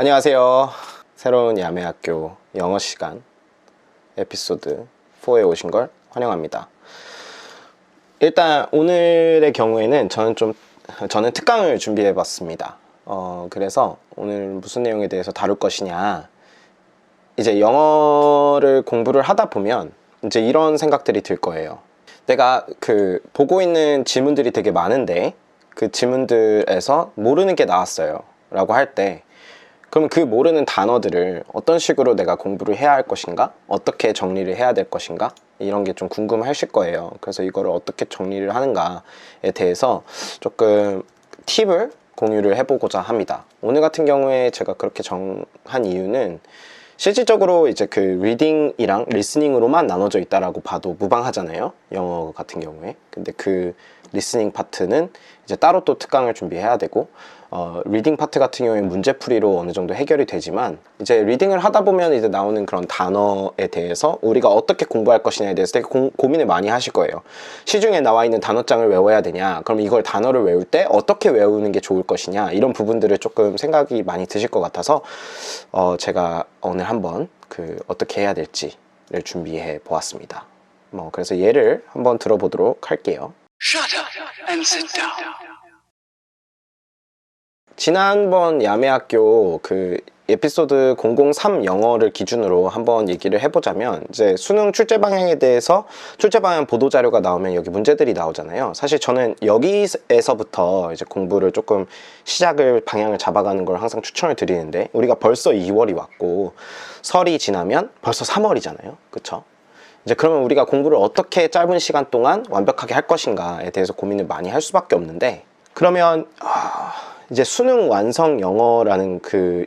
안녕하세요. 새로운 야매학교 영어 시간 에피소드 4에 오신 걸 환영합니다. 일단 오늘의 경우에는 저는 특강을 준비해 봤습니다. 그래서 오늘 무슨 내용에 대해서 다룰 것이냐, 이제 영어를 공부를 하다 보면 이제 이런 생각들이 들 거예요. 내가 보고 있는 지문들이 되게 많은데 그 지문들에서 모르는 게 나왔어요 라고 할 때, 그럼 그 모르는 단어들을 어떤 식으로 내가 공부를 해야 할 것인가, 어떻게 정리를 해야 될 것인가, 이런 게 좀 궁금하실 거예요. 그래서 이거를 어떻게 정리를 하는가에 대해서 조금 팁을 공유를 해보고자 합니다. 오늘 같은 경우에 제가 그렇게 정한 이유는 실질적으로 이제 그 리딩이랑 리스닝으로만 나눠져 있다라고 봐도 무방하잖아요, 영어 같은 경우에. 근데 그 리스닝 파트는 이제 따로 또 특강을 준비해야 되고, 리딩 파트 같은 경우에 문제풀이로 어느 정도 해결이 되지만, 이제 리딩을 하다 보면 이제 나오는 그런 단어에 대해서 우리가 어떻게 공부할 것이냐에 대해서 되게 고민을 많이 하실 거예요. 시중에 나와 있는 단어장을 외워야 되냐, 그럼 이걸 단어를 외울 때 어떻게 외우는 게 좋을 것이냐, 이런 부분들을 조금 생각이 많이 드실 것 같아서 제가 오늘 한번 어떻게 해야 될지를 준비해 보았습니다. 그래서 예를 한번 들어보도록 할게요. Shut up and sit down. 지난번 야매학교 에피소드 003 영어를 기준으로 한번 얘기를 해보자면, 이제 수능 출제 방향에 대해서 출제 방향 보도 자료가 나오면 여기 문제들이 나오잖아요. 사실 저는 여기에서부터 이제 공부를 조금 방향을 잡아가는 걸 항상 추천을 드리는데, 우리가 벌써 2월이 왔고 설이 지나면 벌써 3월이잖아요. 그쵸? 이제 그러면 우리가 공부를 어떻게 짧은 시간 동안 완벽하게 할 것인가에 대해서 고민을 많이 할 수밖에 없는데, 그러면 이제 수능 완성 영어라는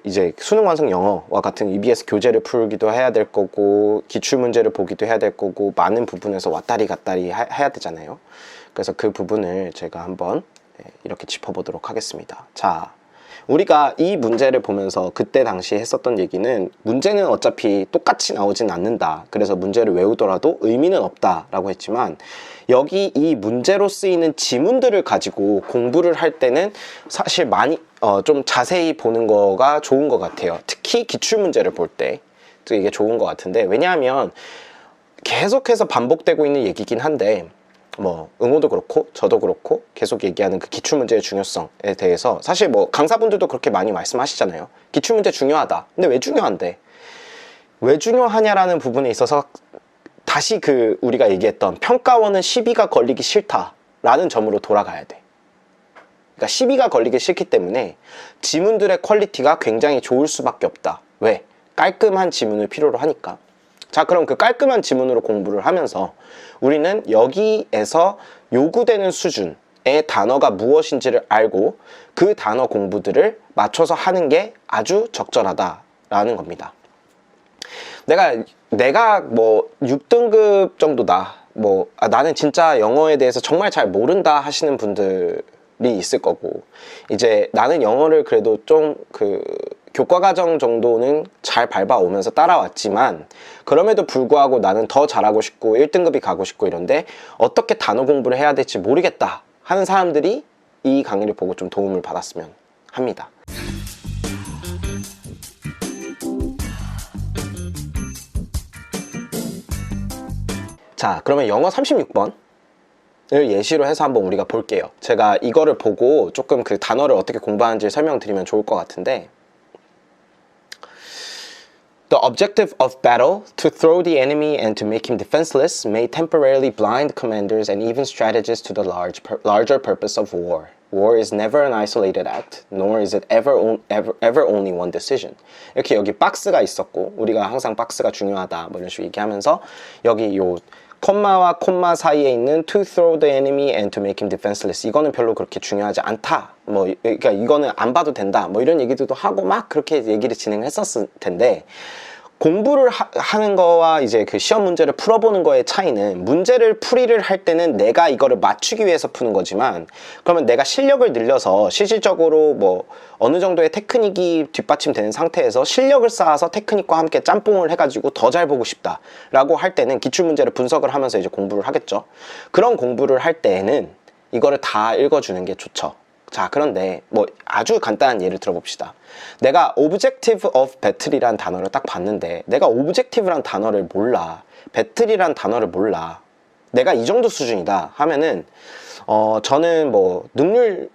이제 수능 완성 영어와 같은 EBS 교재를 풀기도 해야 될 거고, 기출 문제를 보기도 해야 될 거고, 많은 부분에서 왔다리 갔다리 해야 되잖아요. 그래서 그 부분을 제가 한번 이렇게 짚어보도록 하겠습니다. 자, 우리가 이 문제를 보면서 그때 당시 했었던 얘기는, 문제는 어차피 똑같이 나오진 않는다, 그래서 문제를 외우더라도 의미는 없다 라고 했지만, 여기 이 문제로 쓰이는 지문들을 가지고 공부를 할 때는 사실 많이 좀 자세히 보는 거가 좋은 것 같아요. 특히 기출문제를 볼 때 이게 좋은 것 같은데, 왜냐하면 계속해서 반복되고 있는 얘기긴 한데, 응호도 그렇고 저도 그렇고 계속 얘기하는 그 기출문제의 중요성에 대해서 사실 강사분들도 그렇게 많이 말씀하시잖아요. 기출문제 중요하다. 근데 왜 중요한데? 왜 중요하냐라는 부분에 있어서 다시 우리가 얘기했던 평가원은 시비가 걸리기 싫다라는 점으로 돌아가야 돼. 그러니까 시비가 걸리기 싫기 때문에 지문들의 퀄리티가 굉장히 좋을 수밖에 없다. 왜? 깔끔한 지문을 필요로 하니까. 자, 그럼 그 깔끔한 지문으로 공부를 하면서 우리는 여기에서 요구되는 수준의 단어가 무엇인지를 알고 그 단어 공부들을 맞춰서 하는 게 아주 적절하다라는 겁니다. 내가 6등급 정도다, 나는 진짜 영어에 대해서 정말 잘 모른다 하시는 분들이 있을 거고, 이제 나는 영어를 그래도 좀 교과과정 정도는 잘 밟아오면서 따라왔지만, 그럼에도 불구하고 나는 더 잘하고 싶고 1등급이 가고 싶고 이런데 어떻게 단어 공부를 해야 될지 모르겠다 하는 사람들이 이 강의를 보고 좀 도움을 받았으면 합니다. 자, 그러면 영어 36번을 예시로 해서 한번 우리가 볼게요. 제가 이거를 보고 조금 단어를 어떻게 공부하는지 설명드리면 좋을 것 같은데, The objective of battle, to throw the enemy and to make him defenseless, may temporarily blind commanders and even strategists to the larger purpose of war. War is never an isolated act, nor is it ever only one decision. 이렇게 여기 박스가 있었고, 우리가 항상 박스가 중요하다 이런 식으로 얘기하면서, 여기 요 콤마와 콤마 사이에 있는 to throw the enemy and to make him defenseless, 이거는 별로 그렇게 중요하지 않다, 그러니까 이거는 안 봐도 된다, 이런 얘기들도 하고 막 그렇게 얘기를 진행했었을 텐데, 공부를 하는 거와 이제 시험 문제를 풀어보는 거의 차이는, 문제를 풀이를 할 때는 내가 이거를 맞추기 위해서 푸는 거지만, 그러면 내가 실력을 늘려서 실질적으로 어느 정도의 테크닉이 뒷받침되는 상태에서 실력을 쌓아서 테크닉과 함께 짬뽕을 해가지고 더 잘 보고 싶다 라고 할 때는 기출문제를 분석을 하면서 이제 공부를 하겠죠. 그런 공부를 할 때에는 이거를 다 읽어주는 게 좋죠. 자, 그런데 뭐 아주 간단한 예를 들어봅시다. 내가 objective of battle이란 단어를 딱 봤는데 내가 objective란 단어를 몰라. battle이란 단어를 몰라. 내가 이 정도 수준이다 하면은 저는 뭐 능률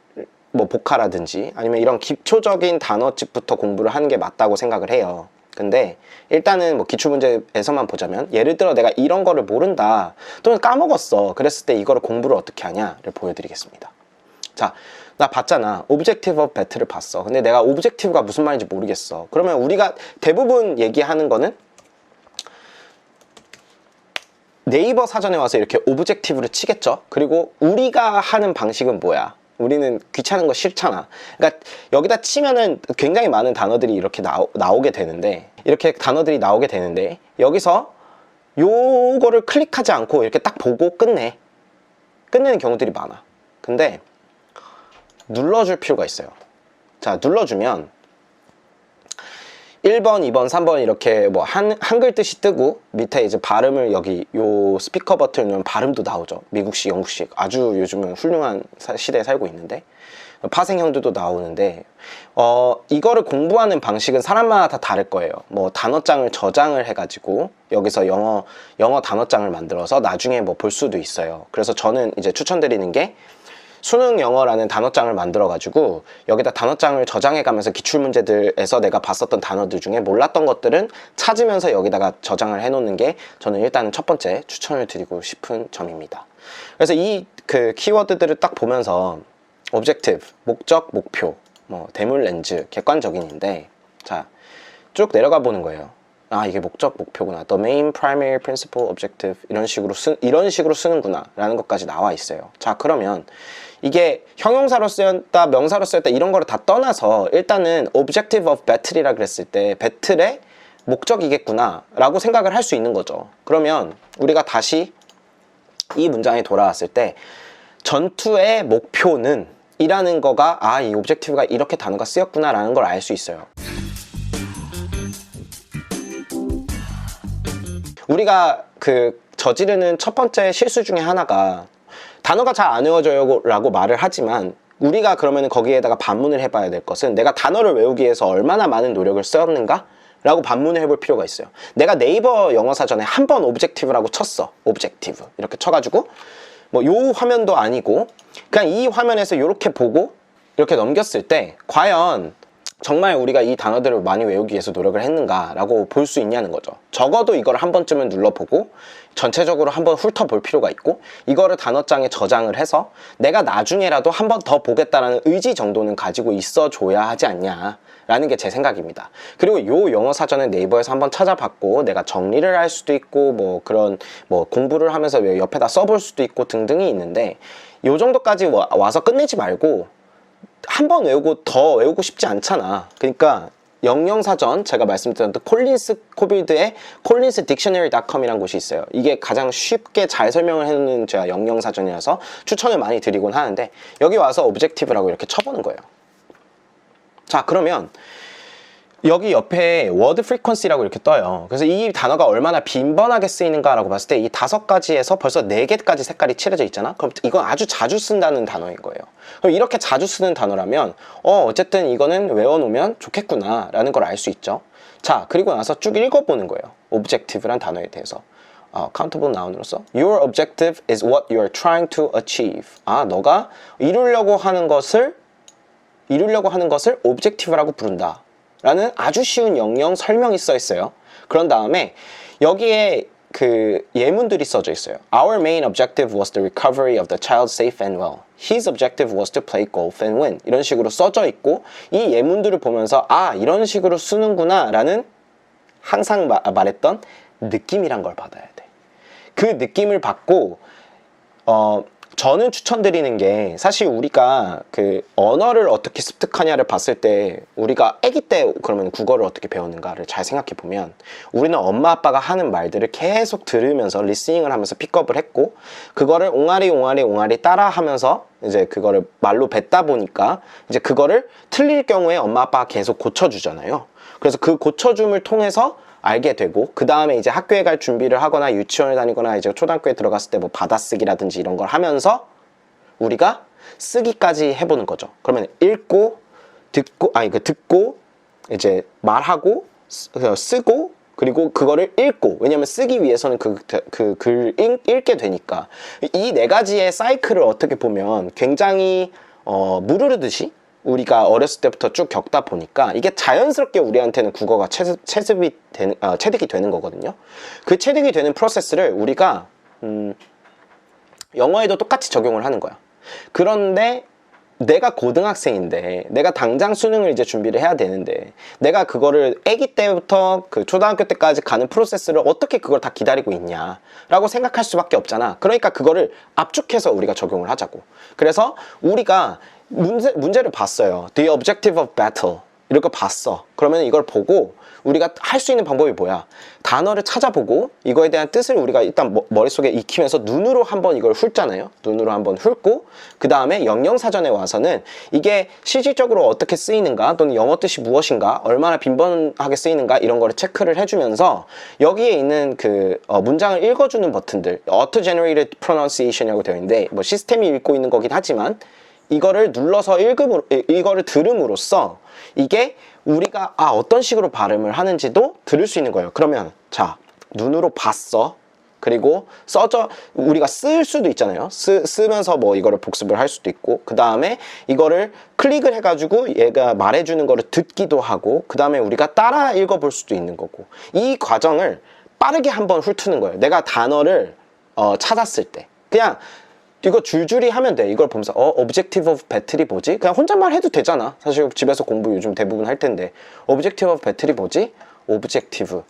뭐 복화라든지 아니면 이런 기초적인 단어집부터 공부를 하는 게 맞다고 생각을 해요. 근데 일단은 뭐 기출문제에서만 보자면 예를 들어 내가 이런 거를 모른다 또는 까먹었어. 그랬을 때 이거를 공부를 어떻게 하냐를 보여드리겠습니다. 자, 나 봤잖아. objective of battle을 봤어. 근데 내가 objective가 무슨 말인지 모르겠어. 그러면 우리가 대부분 얘기하는 거는 네이버 사전에 와서 이렇게 objective를 치겠죠. 그리고 우리가 하는 방식은 뭐야? 우리는 귀찮은 거 싫잖아. 그러니까 여기다 치면은 굉장히 많은 단어들이 이렇게 나오게 되는데 이렇게 단어들이 나오게 되는데 여기서 요거를 클릭하지 않고 이렇게 딱 보고 끝내는 경우들이 많아. 근데 눌러줄 필요가 있어요. 자, 눌러주면 1번, 2번, 3번 이렇게 뭐 한글 뜻이 뜨고 밑에 이제 발음을 여기 요 스피커 버튼을 누르면 발음도 나오죠. 미국식, 영국식 아주 요즘은 훌륭한 시대에 살고 있는데 파생형들도 나오는데 이거를 공부하는 방식은 사람마다 다 다를 거예요. 뭐 단어장을 저장을 해가지고 여기서 영어 단어장을 만들어서 나중에 뭐 볼 수도 있어요. 그래서 저는 이제 추천드리는 게 수능 영어라는 단어장을 만들어가지고 여기다 단어장을 저장해가면서 기출문제들에서 내가 봤었던 단어들 중에 몰랐던 것들은 찾으면서 여기다가 저장을 해놓는 게 저는 일단은 첫 번째 추천을 드리고 싶은 점입니다. 그래서 이 그 키워드들을 딱 보면서 objective, 목적, 목표, 뭐 대물 렌즈, 객관적인인데 자, 쭉 내려가 보는 거예요. 아, 이게 목적, 목표구나. The main, primary, principal, objective 이런 식으로 쓰는구나 라는 것까지 나와 있어요. 자, 그러면 이게 형용사로 쓰였다, 명사로 쓰였다 이런 거를 다 떠나서 일단은 objective of battle이라 그랬을 때 배틀의 목적이겠구나 라고 생각을 할 수 있는 거죠. 그러면 우리가 다시 이 문장에 돌아왔을 때 전투의 목표는 이라는 거가 이 objective가 이렇게 단어가 쓰였구나 라는 걸 알 수 있어요. 우리가 저지르는 첫 번째 실수 중에 하나가 단어가 잘 안 외워져요 라고 말을 하지만 우리가 그러면 거기에다가 반문을 해봐야 될 것은 내가 단어를 외우기 위해서 얼마나 많은 노력을 썼는가? 라고 반문을 해볼 필요가 있어요. 내가 네이버 영어 사전에 한 번 objective라고 쳤어. objective 이렇게 쳐가지고 뭐 요 화면도 아니고 그냥 이 화면에서 이렇게 보고 이렇게 넘겼을 때 과연 정말 우리가 이 단어들을 많이 외우기 위해서 노력을 했는가 라고 볼 수 있냐는 거죠. 적어도 이걸 한 번쯤은 눌러보고 전체적으로 한번 훑어볼 필요가 있고 이거를 단어장에 저장을 해서 내가 나중에라도 한 번 더 보겠다라는 의지 정도는 가지고 있어줘야 하지 않냐 라는 게 제 생각입니다. 그리고 요 영어 사전은 네이버에서 한번 찾아봤고 내가 정리를 할 수도 있고 뭐 그런 뭐 공부를 하면서 옆에다 써볼 수도 있고 등등이 있는데 요 정도까지 와서 끝내지 말고 한 번 외우고 더 외우고 싶지 않잖아. 그러니까 영영사전 제가 말씀드렸던 콜린스 코빌드의 collinsdictionary.com이라는 곳이 있어요. 이게 가장 쉽게 잘 설명을 해놓는 제가 영영사전이라서 추천을 많이 드리곤 하는데 여기 와서 objective라고 이렇게 쳐보는 거예요. 자, 그러면 여기 옆에 word frequency라고 이렇게 떠요. 그래서 이 단어가 얼마나 빈번하게 쓰이는가라고 봤을 때 이 5가지에서 벌써 4개까지 색깔이 칠해져 있잖아. 그럼 이건 아주 자주 쓴다는 단어인 거예요. 그럼 이렇게 자주 쓰는 단어라면 어쨌든 이거는 외워놓으면 좋겠구나 라는 걸 알 수 있죠. 자, 그리고 나서 쭉 읽어보는 거예요. objective란 단어에 대해서. countable noun으로서 Your objective is what you are trying to achieve. 너가 이루려고 하는 것을 objective라고 부른다 라는 아주 쉬운 영영 설명이 써 있어요. 그런 다음에 여기에 예문들이 써져 있어요. Our main objective was the recovery of the child safe and well. His objective was to play golf and win. 이런 식으로 써져 있고 이 예문들을 보면서 이런 식으로 쓰는구나 라는 항상 말했던 느낌이란 걸 받아야 돼. 그 느낌을 받고 저는 추천드리는 게 사실 우리가 언어를 어떻게 습득하냐를 봤을 때 우리가 아기 때 그러면 국어를 어떻게 배웠는가를 잘 생각해 보면 우리는 엄마 아빠가 하는 말들을 계속 들으면서 리스닝을 하면서 픽업을 했고 그거를 옹알이 따라 하면서 이제 그거를 말로 뱉다 보니까 이제 그거를 틀릴 경우에 엄마 아빠가 계속 고쳐주잖아요. 그래서 그 고쳐줌을 통해서 알게 되고 그 다음에 이제 학교에 갈 준비를 하거나 유치원을 다니거나 이제 초등학교에 들어갔을 때 뭐 받아쓰기라든지 이런 걸 하면서 우리가 쓰기까지 해보는 거죠. 그러면 읽고 듣고 이제 말하고 쓰고 그리고 그거를 읽고, 왜냐면 쓰기 위해서는 그 글 읽게 되니까. 이 네 가지의 사이클을 어떻게 보면 굉장히 무르르듯이 우리가 어렸을 때부터 쭉 겪다 보니까 이게 자연스럽게 우리한테는 국어가 체득이 되는 거거든요. 그 체득이 되는 프로세스를 우리가 영어에도 똑같이 적용을 하는 거야. 그런데 내가 고등학생인데 내가 당장 수능을 이제 준비를 해야 되는데 내가 그거를 아기 때부터 그 초등학교 때까지 가는 프로세스를 어떻게 그걸 다 기다리고 있냐라고 생각할 수밖에 없잖아. 그러니까 그거를 압축해서 우리가 적용을 하자고. 그래서 우리가 문제를 봤어요. The objective of battle 이렇게 봤어. 그러면 이걸 보고 우리가 할 수 있는 방법이 뭐야? 단어를 찾아보고 이거에 대한 뜻을 우리가 일단 머릿속에 익히면서 눈으로 한번 이걸 훑잖아요. 눈으로 한번 훑고 그 다음에 영영사전에 와서는 이게 실질적으로 어떻게 쓰이는가, 또는 영어 뜻이 무엇인가, 얼마나 빈번하게 쓰이는가, 이런 거를 체크를 해주면서 여기에 있는 그 문장을 읽어주는 버튼들, Auto-Generated Pronunciation이라고 되어 있는데 뭐 시스템이 읽고 있는 거긴 하지만 이거를 눌러서 이거를 들음으로써 이게 우리가 어떤 식으로 발음을 하는지도 들을 수 있는 거예요. 그러면 자, 눈으로 봤어. 그리고 우리가 쓸 수도 있잖아요. 쓰면서 뭐 이거를 복습을 할 수도 있고, 그 다음에 이거를 클릭을 해가지고 얘가 말해주는 거를 듣기도 하고, 그 다음에 우리가 따라 읽어볼 수도 있는 거고, 이 과정을 빠르게 한번 훑는 거예요. 내가 단어를 찾았을 때 그냥 이거 줄줄이 하면 돼. 이걸 보면서 objective of battle이 뭐지? 그냥 혼잣말 해도 되잖아. 사실 집에서 공부 요즘 대부분 할 텐데 objective of battle이 뭐지? objective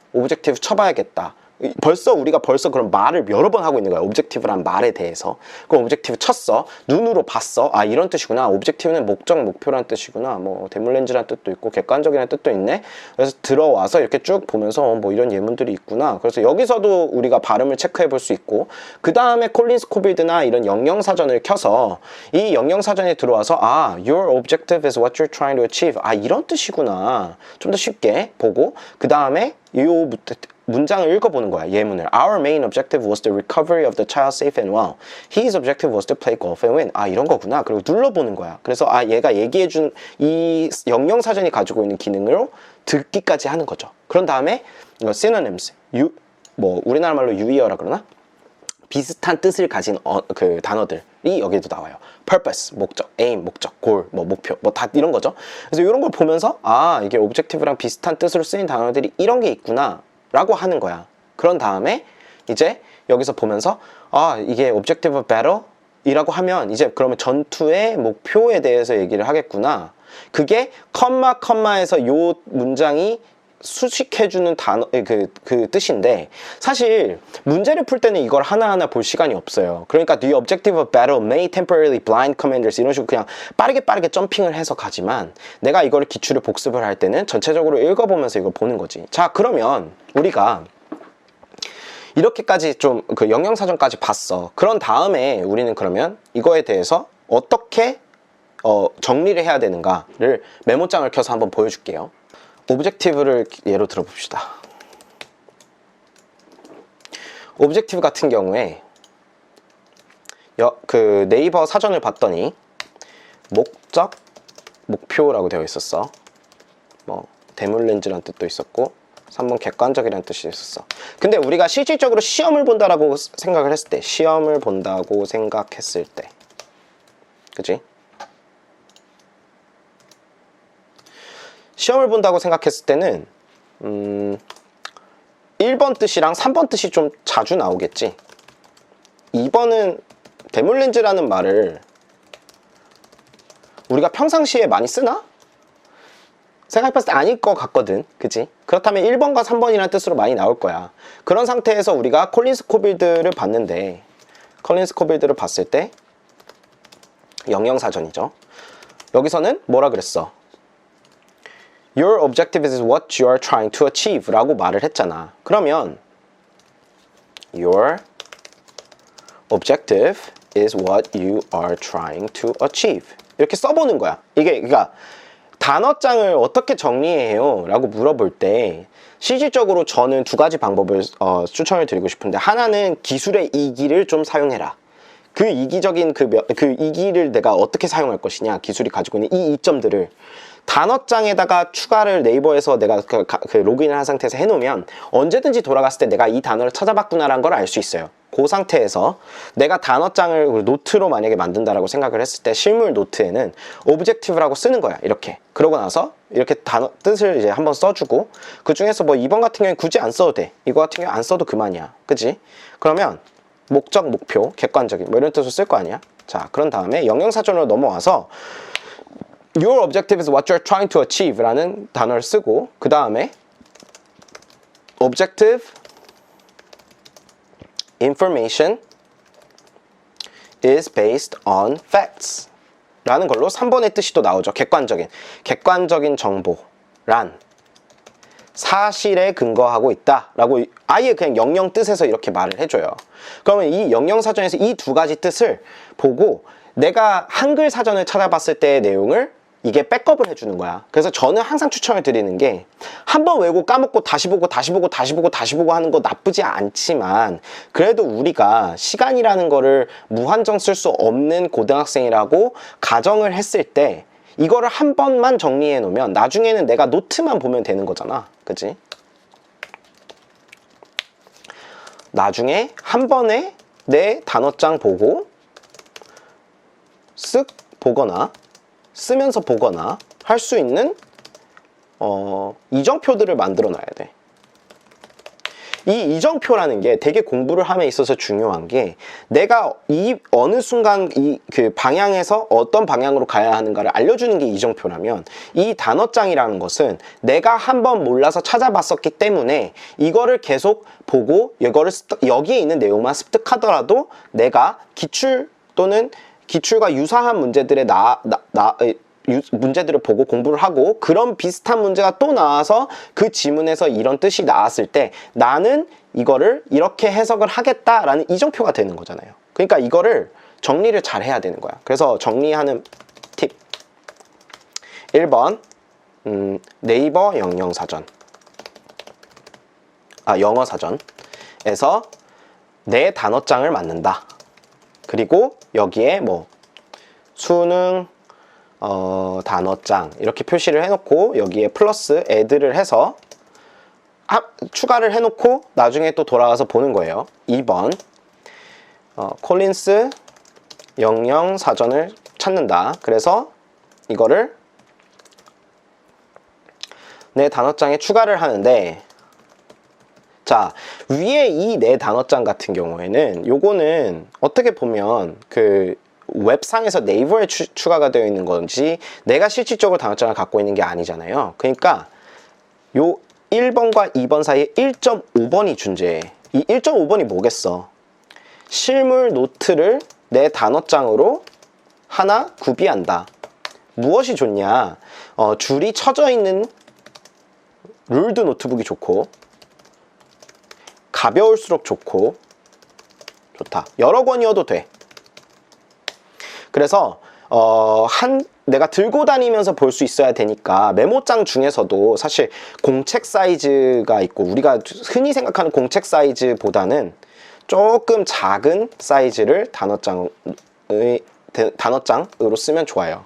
쳐봐야겠다. 벌써 우리가 그런 말을 여러 번 하고 있는 거야. objective란 말에 대해서. 그럼 objective 쳤어. 눈으로 봤어. 이런 뜻이구나. objective는 목적, 목표란 뜻이구나. 뭐 대물렌즈란 뜻도 있고 객관적이라는 뜻도 있네. 그래서 들어와서 이렇게 쭉 보면서 뭐 이런 예문들이 있구나. 그래서 여기서도 우리가 발음을 체크해 볼 수 있고, 그 다음에 콜린스 코빌드나 이런 영영사전을 켜서 이 영영사전에 들어와서 your objective is what you're trying to achieve. 이런 뜻이구나. 좀 더 쉽게 보고, 그 다음에 이 문장을 읽어보는 거야. 예문을. Our main objective was the recovery of the child safe and well. His objective was to play golf and win. 이런 거구나. 그리고 눌러보는 거야. 그래서 얘가 얘기해준 이 영영사전이 가지고 있는 기능으로 듣기까지 하는 거죠. 그런 다음에 synonyms, 뭐 우리나라 말로 유의어라 그러나? 비슷한 뜻을 가진 그 단어들이 여기에도 나와요. purpose, 목적, aim, 목적, goal, 뭐 목표, 뭐 다 이런 거죠. 그래서 이런 걸 보면서 이게 objective랑 비슷한 뜻으로 쓰인 단어들이 이런 게 있구나 라고 하는 거야. 그런 다음에 이제 여기서 보면서 이게 objective of battle 이라고 하면 이제 그러면 전투의 목표에 대해서 얘기를 하겠구나. 그게 컴마에서 요 문장이 수식해주는 단어 그 뜻인데, 사실 문제를 풀 때는 이걸 하나하나 볼 시간이 없어요. 그러니까 the objective of battle may temporarily blind commanders 이런 식으로 그냥 빠르게 점핑을 해서 가지만, 내가 이걸 기출을 복습을 할 때는 전체적으로 읽어보면서 이걸 보는 거지. 자, 그러면 우리가 이렇게까지 좀 그 영영사전까지 봤어. 그런 다음에 우리는 그러면 이거에 대해서 어떻게 정리를 해야 되는가를 메모장을 켜서 한번 보여줄게요. 오브젝티브를 예로 들어봅시다. 오브젝티브 같은 경우에 그 네이버 사전을 봤더니 목적, 목표라고 되어 있었어. 뭐 대물렌즈라는 뜻도 있었고 3번 객관적이라는 뜻이 있었어. 근데 우리가 실질적으로 시험을 본다라고 생각을 했을 때, 시험을 본다고 생각했을 때, 그치? 시험을 본다고 생각했을 때는 1번 뜻이랑 3번 뜻이 좀 자주 나오겠지. 2번은 대물렌즈라는 말을 우리가 평상시에 많이 쓰나? 생각해봤을 때 아닐 것 같거든. 그치? 그렇다면 1번과 3번이라는 뜻으로 많이 나올 거야. 그런 상태에서 우리가 콜린스 코빌드를 봤는데, 콜린스 코빌드를 봤을 때 영영사전이죠. 여기서는 뭐라 그랬어? Your objective is what you are trying to achieve 라고 말을 했잖아. 그러면 Your objective is what you are trying to achieve 이렇게 써보는 거야. 이게 그러니까 단어장을 어떻게 정리해요? 라고 물어볼 때 실질적으로 저는 두 가지 방법을 추천을 드리고 싶은데, 하나는 기술의 이기를 좀 사용해라. 그 이기적인 그 이기를 내가 어떻게 사용할 것이냐, 기술이 가지고 있는 이 이점들을 단어장에다가 추가를 네이버에서 내가 그 로그인을 한 상태에서 해놓으면 언제든지 돌아갔을 때 내가 이 단어를 찾아봤구나라는 걸 알 수 있어요. 그 상태에서 내가 단어장을 노트로 만약에 만든다라고 생각을 했을 때 실물 노트에는 오브젝티브라고 쓰는 거야. 이렇게. 그러고 나서 이렇게 단어 뜻을 이제 한번 써주고 그 중에서 뭐 2번 같은 경우에 굳이 안 써도 돼. 이거 같은 경우에 안 써도 그만이야. 그치? 그러면 목적, 목표, 객관적인 뭐 이런 뜻을 쓸 거 아니야. 자, 그런 다음에 영영사전으로 넘어와서 Your objective is what you're trying to achieve 라는 단어를 쓰고 그 다음에 objective information is based on facts 라는 걸로 3번의 뜻이 또 나오죠. 객관적인 정보란 사실에 근거하고 있다 라고 아예 그냥 영영 뜻에서 이렇게 말을 해줘요. 그러면 이 영영사전에서 이 두 가지 뜻을 보고 내가 한글 사전을 찾아봤을 때의 내용을 이게 백업을 해주는 거야. 그래서 저는 항상 추천을 드리는 게 한 번 외우고 까먹고 다시 보고 하는 거 나쁘지 않지만 그래도 우리가 시간이라는 거를 무한정 쓸 수 없는 고등학생이라고 가정을 했을 때 이거를 한 번만 정리해 놓으면 나중에는 내가 노트만 보면 되는 거잖아. 그치? 나중에 한 번에 내 단어장 보고 쓱 보거나 쓰면서 보거나 할 수 있는 이정표들을 만들어 놔야 돼. 이 이정표라는 게 되게 공부를 함에 있어서 중요한 게 내가 이 어느 순간 이 그 방향에서 어떤 방향으로 가야 하는가를 알려주는 게 이정표라면 이 단어장이라는 것은 내가 한번 몰라서 찾아봤었기 때문에 이거를 계속 보고 이거를 여기에 있는 내용만 습득하더라도 내가 기출 또는 기출과 유사한 문제들의 문제들을 보고 공부를 하고 그런 비슷한 문제가 또 나와서 그 지문에서 이런 뜻이 나왔을 때 나는 이거를 이렇게 해석을 하겠다라는 이정표가 되는 거잖아요. 그러니까 이거를 정리를 잘 해야 되는 거야. 그래서 정리하는 팁 1번 네이버 영영사전 영어사전에서 내 단어장을 만든다. 그리고 여기에 뭐 수능 단어장 이렇게 표시를 해놓고 여기에 플러스 add를 해서 추가를 해놓고 나중에 또 돌아와서 보는 거예요. 2번 콜린스 영영사전을 찾는다. 그래서 이거를 내 단어장에 추가를 하는데 자, 위에 이 내 단어장 같은 경우에는 요거는 어떻게 보면 그 웹상에서 네이버에 추가가 되어 있는 건지 내가 실질적으로 단어장을 갖고 있는 게 아니잖아요. 그러니까 요 1번과 2번 사이에 1.5번이 존재해. 이 1.5번이 뭐겠어? 실물 노트를 내 단어장으로 하나 구비한다. 무엇이 좋냐? 줄이 쳐져 있는 룰드 노트북이 좋고 가벼울수록 좋고 좋다. 여러 권이어도 돼. 그래서 내가 들고 다니면서 볼 수 있어야 되니까 메모장 중에서도 사실 공책 사이즈가 있고 우리가 흔히 생각하는 공책 사이즈보다는 조금 작은 사이즈를 단어장으로 쓰면 좋아요.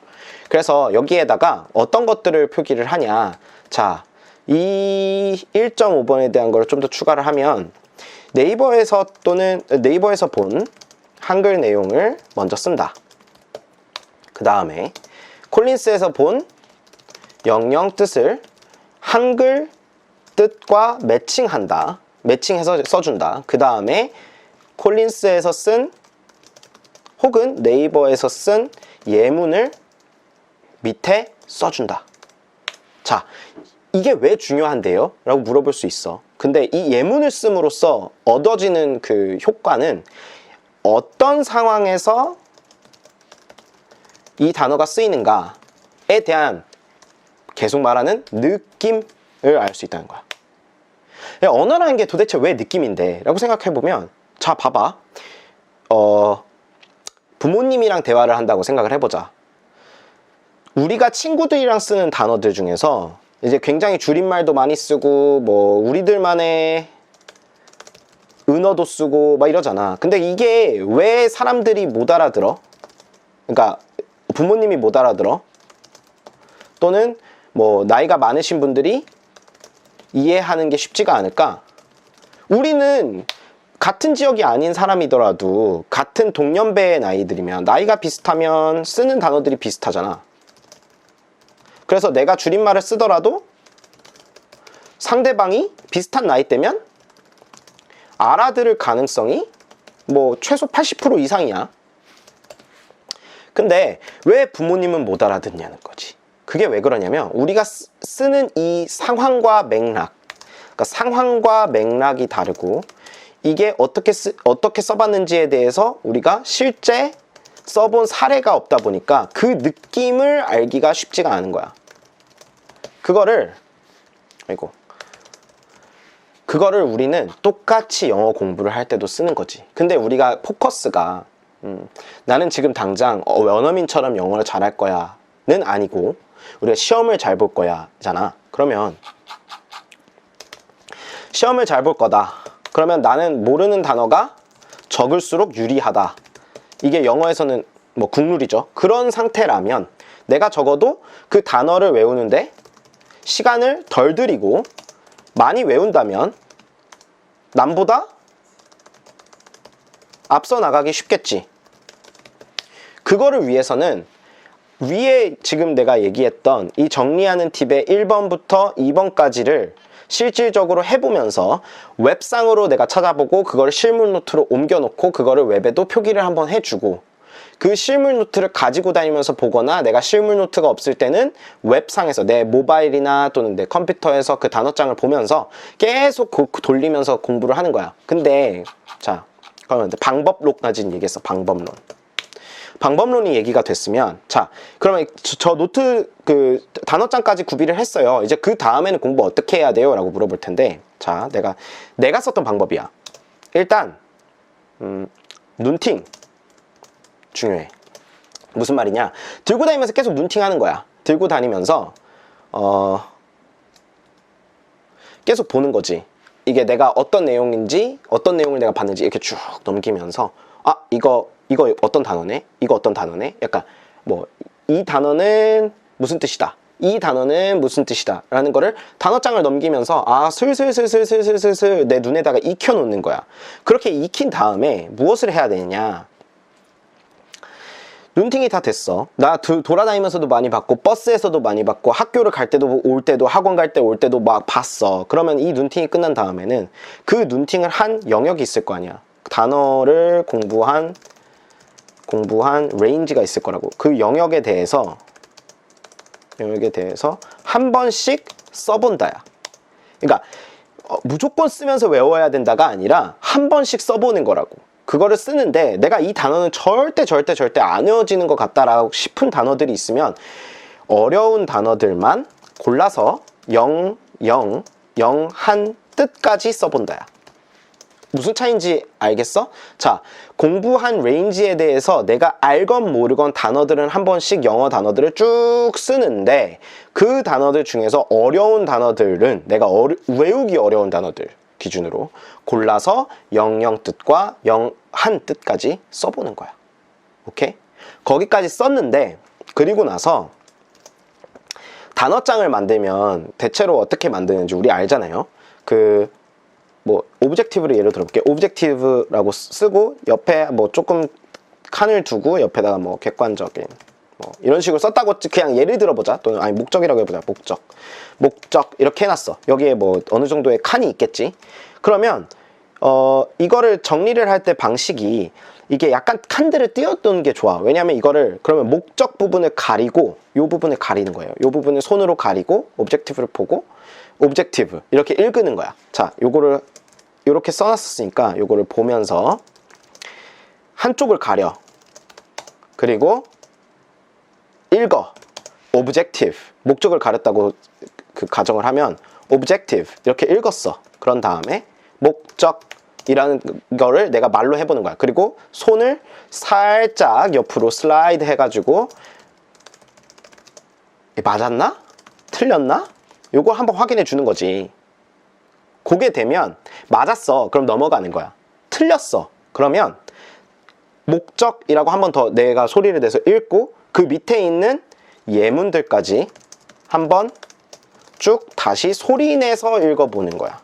그래서 여기에다가 어떤 것들을 표기를 하냐. 자, 이 1.5번에 대한 걸 좀 더 추가를 하면 네이버에서 본 한글 내용을 먼저 쓴다. 그 다음에 콜린스에서 본 영영 뜻을 한글 뜻과 매칭한다. 매칭해서 써준다. 그 다음에 콜린스에서 쓴 혹은 네이버에서 쓴 예문을 밑에 써준다. 자, 이게 왜 중요한데요? 라고 물어볼 수 있어. 근데 이 예문을 씀으로써 얻어지는 그 효과는 어떤 상황에서 이 단어가 쓰이는가에 대한 계속 말하는 느낌을 알 수 있다는 거야. 언어라는 게 도대체 왜 느낌인데? 라고 생각해보면 자, 봐봐. 부모님이랑 대화를 한다고 생각을 해보자. 우리가 친구들이랑 쓰는 단어들 중에서 이제 굉장히 줄임말도 많이 쓰고 뭐 우리들만의 은어도 쓰고 막 이러잖아. 근데 이게 왜 사람들이 못 알아들어? 그러니까 부모님이 못 알아들어? 또는 뭐 나이가 많으신 분들이 이해하는 게 쉽지가 않을까? 우리는 같은 지역이 아닌 사람이더라도 같은 동년배의 나이들이면 나이가 비슷하면 쓰는 단어들이 비슷하잖아. 그래서 내가 줄임말을 쓰더라도 상대방이 비슷한 나이대면 알아들을 가능성이 뭐 최소 80% 이상이야. 근데 왜 부모님은 못 알아듣냐는 거지. 그게 왜 그러냐면 우리가 쓰는 이 상황과 맥락, 그러니까 상황과 맥락이 다르고 이게 어떻게 써봤는지에 대해서 우리가 실제 써본 사례가 없다 보니까 그 느낌을 알기가 쉽지가 않은 거야. 그거를 우리는 똑같이 영어 공부를 할 때도 쓰는 거지. 근데 우리가 포커스가 나는 지금 당장 원어민처럼 영어를 잘할 거야 는 아니고 우리가 시험을 잘 볼 거야 잖아. 그러면 시험을 잘 볼 거다. 그러면 나는 모르는 단어가 적을수록 유리하다. 이게 영어에서는 뭐 국룰이죠. 그런 상태라면 내가 적어도 그 단어를 외우는데 시간을 덜 들이고 많이 외운다면 남보다 앞서 나가기 쉽겠지. 그거를 위해서는 위에 지금 내가 얘기했던 이 정리하는 팁의 1번부터 2번까지를 실질적으로 해보면서 웹상으로 내가 찾아보고 그걸 실물 노트로 옮겨놓고 그거를 웹에도 표기를 한번 해주고 그 실물 노트를 가지고 다니면서 보거나 내가 실물 노트가 없을 때는 웹상에서 내 모바일이나 또는 내 컴퓨터에서 그 단어장을 보면서 계속 돌리면서 공부를 하는 거야. 근데 자 그러면 방법론까지 얘기했어. 방법론이 얘기가 됐으면 자 그러면 저 노트 그 단어장까지 구비를 했어요. 이제 그 다음에는 공부 어떻게 해야 돼요? 라고 물어볼 텐데 자 내가 썼던 방법이야. 일단 눈팅 중요해. 무슨 말이냐? 들고 다니면서 계속 눈팅 하는 거야. 들고 다니면서 계속 보는 거지. 이게 내가 어떤 내용인지 어떤 내용을 내가 봤는지 이렇게 쭉 넘기면서 아 이거 어떤 단어네? 이거 어떤 단어네? 약간 뭐 이 단어는 무슨 뜻이다. 이 단어는 무슨 뜻이다 라는 거를 단어장을 넘기면서 아 슬슬 내 눈에다가 익혀 놓는 거야. 그렇게 익힌 다음에 무엇을 해야 되느냐? 눈팅이 다 됐어. 나 돌아다니면서도 많이 봤고 버스에서도 많이 봤고 학교를 갈 때도 올 때도 학원 갈 때 올 때도 막 봤어. 그러면 이 눈팅이 끝난 다음에는 그 눈팅을 한 영역이 있을 거 아니야. 단어를 공부한 레인지가 있을 거라고. 그 영역에 대해서 한 번씩 써본다야. 그러니까 무조건 쓰면서 외워야 된다가 아니라 한 번씩 써보는 거라고. 그거를 쓰는데 내가 이 단어는 절대 안 외워지는 것 같다라고 싶은 단어들이 있으면 어려운 단어들만 골라서 한 뜻까지 써본다야. 무슨 차이인지 알겠어? 자, 공부한 레인지에 대해서 내가 알건 모르건 단어들은 한 번씩 영어 단어들을 쭉 쓰는데 그 단어들 중에서 어려운 단어들은 내가 외우기 어려운 단어들 기준으로 골라서 뜻과 한 뜻까지 써보는 거야. 오케이? 거기까지 썼는데 그리고 나서 단어장을 만들면 대체로 어떻게 만드는지 우리 알잖아요. 뭐 오브젝티브를 예로 들어볼게. 오브젝티브라고 쓰고 옆에 뭐 조금 칸을 두고 옆에다가 뭐 객관적인 뭐 이런 식으로 썼다고 그냥 예를 들어보자. 또는 아니 목적이라고 해보자. 목적 이렇게 해놨어. 여기에 뭐 어느 정도의 칸이 있겠지. 그러면 이거를 정리를 할 때 방식이 이게 약간 칸들을 띄워두는 게 좋아. 왜냐면 이거를 그러면 목적 부분을 가리고 요 부분을 가리는 거예요. 요 부분을 손으로 가리고 오브젝티브를 보고 오브젝티브 이렇게 읽는 거야. 자, 요거를 이렇게 써놨으니까 요거를 보면서 한쪽을 가려. 그리고 읽어. 오브젝티브. 목적을 가렸다고 그 가정을 하면 오브젝티브 이렇게 읽었어. 그런 다음에 목적이라는 거를 내가 말로 해보는 거야. 그리고 손을 살짝 옆으로 슬라이드 해가지고 맞았나? 틀렸나? 요거 한번 확인해 주는 거지. 그게 되면 맞았어. 그럼 넘어가는 거야. 틀렸어. 그러면 목적이라고 한 번 더 내가 소리를 내서 읽고 그 밑에 있는 예문들까지 한번 쭉 다시 소리 내서 읽어보는 거야.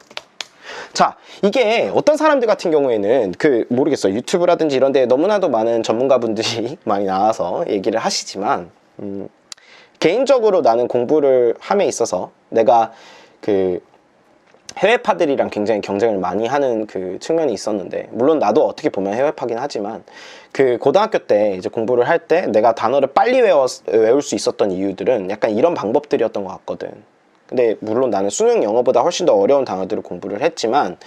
자, 이게 어떤 사람들 같은 경우에는 모르겠어. 유튜브라든지 이런 데 너무나도 많은 전문가분들이 많이 나와서 얘기를 하시지만 개인적으로 나는 공부를 함에 있어서 내가 해외파들이랑 굉장히 경쟁을 많이 하는 측면이 있었는데, 물론 나도 어떻게 보면 해외파긴 하지만 고등학교 때 이제 공부를 할 때 내가 단어를 빨리 외울 수 있었던 이유들은 약간 이런 방법들이었던 것 같거든. 근데 물론 나는 수능 영어보다 훨씬 더 어려운 단어들을 공부를 했지만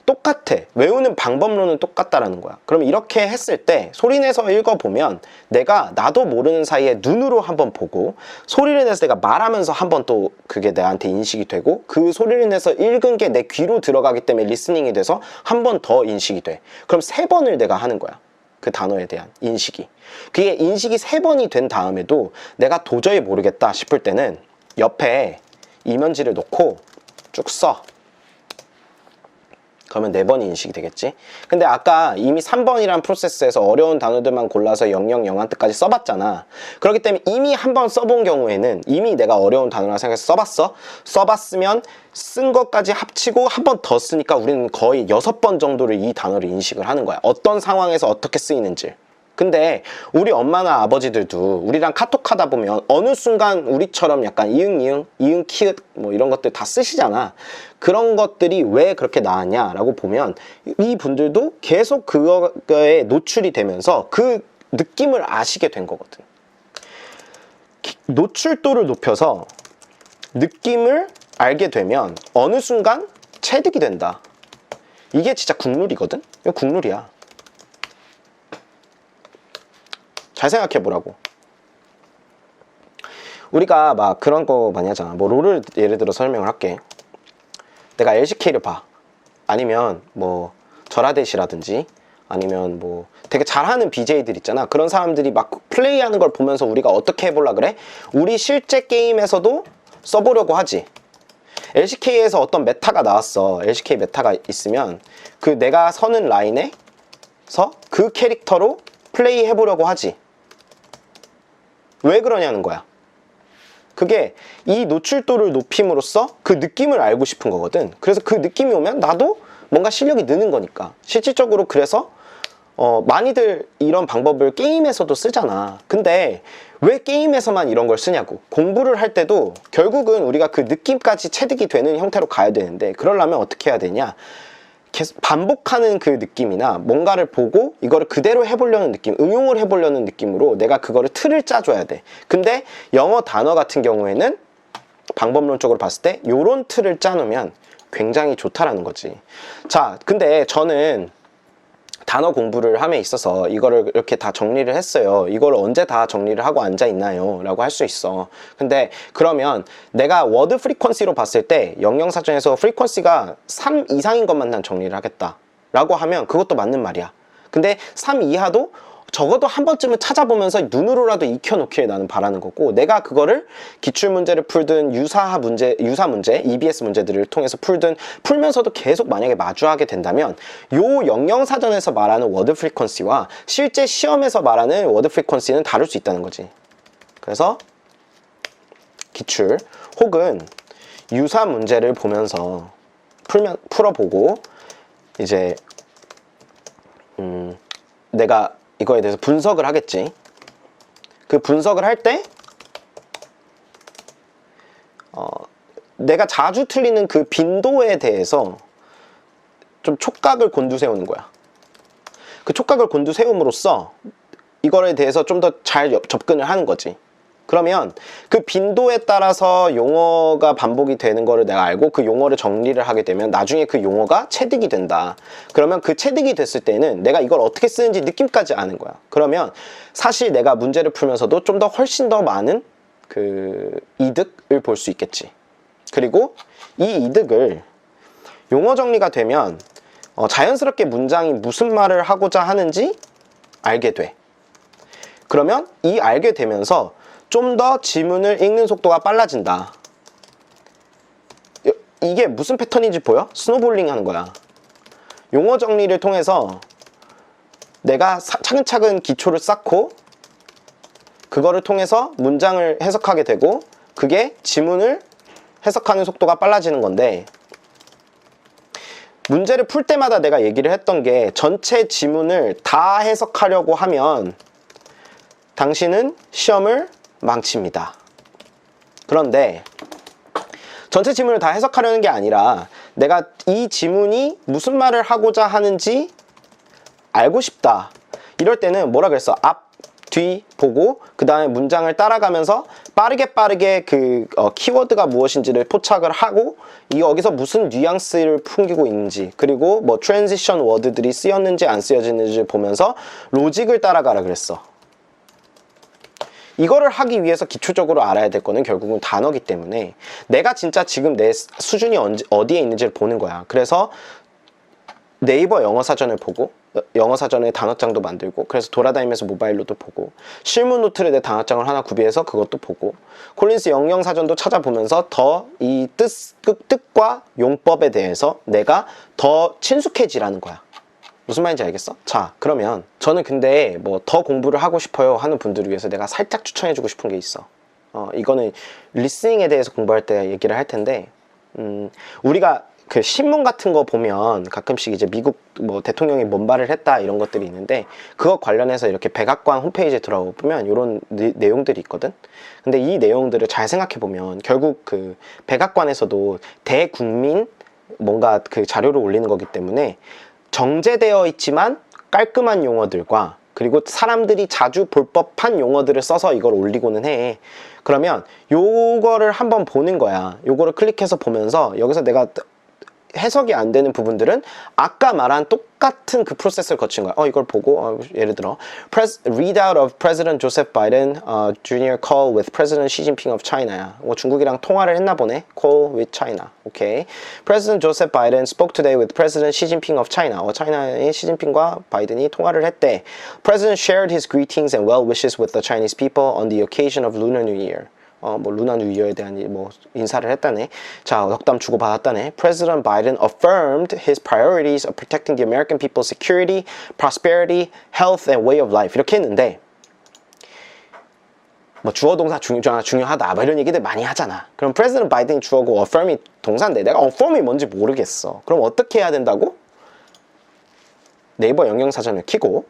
똑같아. 외우는 방법론은 똑같다라는 거야. 그럼 이렇게 했을 때 소리 내서 읽어보면 나도 모르는 사이에 눈으로 한번 보고 소리를 내서 내가 말하면서 한번 또 그게 나한테 인식이 되고 그 소리를 내서 읽은 게 내 귀로 들어가기 때문에 리스닝이 돼서 한 번 더 인식이 돼. 그럼 3번을 내가 하는 거야. 그 단어에 대한 인식이. 그게 인식이 3번이 된 다음에도 내가 도저히 모르겠다 싶을 때는 옆에 이면지를 놓고 쭉 써. 그러면 4번이 인식이 되겠지. 근데 아까 이미 3번이란 프로세스에서 어려운 단어들만 골라서 000 한때까지 써봤잖아. 그렇기 때문에 이미 한번 써본 경우에는 이미 내가 어려운 단어라 생각해서 써봤으면 쓴 것까지 합치고 한 번 더 쓰니까 우리는 거의 6번 정도를 이 단어를 인식을 하는 거야. 어떤 상황에서 어떻게 쓰이는지. 근데 우리 엄마나 아버지들도 우리랑 카톡하다 보면 어느 순간 우리처럼 약간 이응 키읔 뭐 이런 것들 다 쓰시잖아. 그런 것들이 왜 그렇게 나왔냐라고 보면 이 분들도 계속 그거에 노출이 되면서 그 느낌을 아시게 된 거거든. 노출도를 높여서 느낌을 알게 되면 어느 순간 체득이 된다. 이게 진짜 국룰이거든? 이거 국룰이야. 잘 생각해 보라고. 우리가 막 그런 거 많이 하잖아. 뭐 롤을 예를 들어 설명을 할게. 내가 LCK를 봐. 아니면 뭐 절하대시라든지 아니면 뭐 되게 잘하는 BJ들 있잖아. 그런 사람들이 막 플레이하는 걸 보면서 우리가 어떻게 해보려 그래? 우리 실제 게임에서도 써보려고 하지. LCK에서 어떤 메타가 나왔어. LCK 메타가 있으면 내가 서는 라인에서 그 캐릭터로 플레이 해보려고 하지. 왜 그러냐는 거야. 그게 이 노출도를 높임으로써 그 느낌을 알고 싶은 거거든. 그래서 그 느낌이 오면 나도 뭔가 실력이 느는 거니까. 실질적으로 그래서 많이들 이런 방법을 게임에서도 쓰잖아. 근데 왜 게임에서만 이런 걸 쓰냐고. 공부를 할 때도 결국은 우리가 그 느낌까지 체득이 되는 형태로 가야 되는데, 그러려면 어떻게 해야 되냐. 계속 반복하는 그 느낌이나 뭔가를 보고 이거를 그대로 해보려는 느낌, 응용을 해보려는 느낌으로 내가 그거를 틀을 짜줘야 돼. 근데 영어 단어 같은 경우에는 방법론적으로 봤을 때 요런 틀을 짜놓으면 굉장히 좋다라는 거지. 자, 근데 저는 단어 공부를 함에 있어서 이거를 이렇게 다 정리를 했어요. 이걸 언제 다 정리를 하고 앉아 있나요? 라고 할 수 있어. 근데 그러면 내가 워드 프리퀀시로 봤을 때 영영사전에서 프리퀀시가 3 이상인 것만 난 정리를 하겠다 라고 하면 그것도 맞는 말이야. 근데 3 이하도 적어도 한 번쯤은 찾아보면서 눈으로라도 익혀놓기를 나는 바라는 거고, 내가 그거를 기출문제를 풀든 유사 문제, EBS 문제들을 통해서 풀면서도 계속 만약에 마주하게 된다면 요 영영사전에서 말하는 워드 프리퀀시와 실제 시험에서 말하는 워드 프리퀀시는 다를 수 있다는 거지. 그래서 기출 혹은 유사 문제를 보면서 풀어보고 이제 내가 이거에 대해서 분석을 하겠지. 그 분석을 할 때 내가 자주 틀리는 그 빈도에 대해서 좀 촉각을 곤두세우는 거야. 그 촉각을 곤두세움으로써 이거에 대해서 좀 더 잘 접근을 하는 거지. 그러면 그 빈도에 따라서 용어가 반복이 되는 거를 내가 알고 그 용어를 정리를 하게 되면 나중에 그 용어가 체득이 된다. 그러면 그 체득이 됐을 때는 내가 이걸 어떻게 쓰는지 느낌까지 아는 거야. 그러면 사실 내가 문제를 풀면서도 좀 더 훨씬 더 많은 그 이득을 볼 수 있겠지. 그리고 이 이득을 용어 정리가 되면 자연스럽게 문장이 무슨 말을 하고자 하는지 알게 돼. 그러면 이 알게 되면서 좀 더 지문을 읽는 속도가 빨라진다. 이게 무슨 패턴인지 보여? 스노볼링 하는 거야. 용어 정리를 통해서 내가 차근차근 기초를 쌓고 그거를 통해서 문장을 해석하게 되고 그게 지문을 해석하는 속도가 빨라지는 건데, 문제를 풀 때마다 내가 얘기를 했던 게 전체 지문을 다 해석하려고 하면 당신은 시험을 망칩니다. 그런데 전체 지문을 다 해석하려는 게 아니라 내가 이 지문이 무슨 말을 하고자 하는지 알고 싶다. 이럴 때는 뭐라 그랬어? 앞, 뒤 보고 그 다음에 문장을 따라가면서 빠르게 그 키워드가 무엇인지를 포착을 하고 여기서 무슨 뉘앙스를 풍기고 있는지, 그리고 뭐 트랜지션 워드들이 쓰였는지 안 쓰여지는지 보면서 로직을 따라가라 그랬어. 이거를 하기 위해서 기초적으로 알아야 될 거는 결국은 단어기 때문에 내가 진짜 지금 내 수준이 어디에 있는지를 보는 거야. 그래서 네이버 영어 사전을 보고 영어 사전에 단어장도 만들고, 그래서 돌아다니면서 모바일로도 보고, 실무 노트를 내 단어장을 하나 구비해서 그것도 보고, 콜린스 영영 사전도 찾아보면서 더 이 뜻과 용법에 대해서 내가 더 친숙해지라는 거야. 무슨 말인지 알겠어? 자, 그러면 저는 근데 뭐 더 공부를 하고 싶어요 하는 분들을 위해서 내가 살짝 추천해주고 싶은 게 있어. 이거는 리스닝에 대해서 공부할 때 얘기를 할 텐데, 우리가 그 신문 같은 거 보면 가끔씩 이제 미국 뭐 대통령이 뭔 말을 했다 이런 것들이 있는데, 그거 관련해서 이렇게 백악관 홈페이지에 들어가 보면 이런 내용들이 있거든. 근데 이 내용들을 잘 생각해 보면 결국 그 백악관에서도 대국민 뭔가 그 자료를 올리는 거기 때문에 정제되어 있지만 깔끔한 용어들과 그리고 사람들이 자주 볼 법한 용어들을 써서 이걸 올리고는 해. 그러면 요거를 한번 보는 거야. 요거를 클릭해서 보면서 여기서 내가 해석이 안 되는 부분들은 아까 말한 똑같은 그 프로세스를 거치는 거야. 이걸 보고 예를 들어 readout of President Joseph Biden Jr. call with President Xi Jinping of China야. 중국이랑 통화를 했나 보네. call with China. 오케이. President Joseph Biden spoke today with President Xi Jinping of China. 차이나의 시진핑과 바이든이 통화를 했대. President shared his greetings and well wishes with the Chinese people on the occasion of Lunar New Year. 뭐 루나 뉴 이어에 대한 뭐 인사를 했다네. 자, 덕담 주고 받았다네. President Biden affirmed his priorities of protecting the American people's security, prosperity, health, and way of life. 이렇게 했는데 뭐 주어 동사 중요하다 뭐 이런 얘기들 많이 하잖아. 그럼 President Biden이 주어고 affirm이 동사인데 내가 affirm이 뭔지 모르겠어. 그럼 어떻게 해야 된다고? 네이버 영영사전을 키고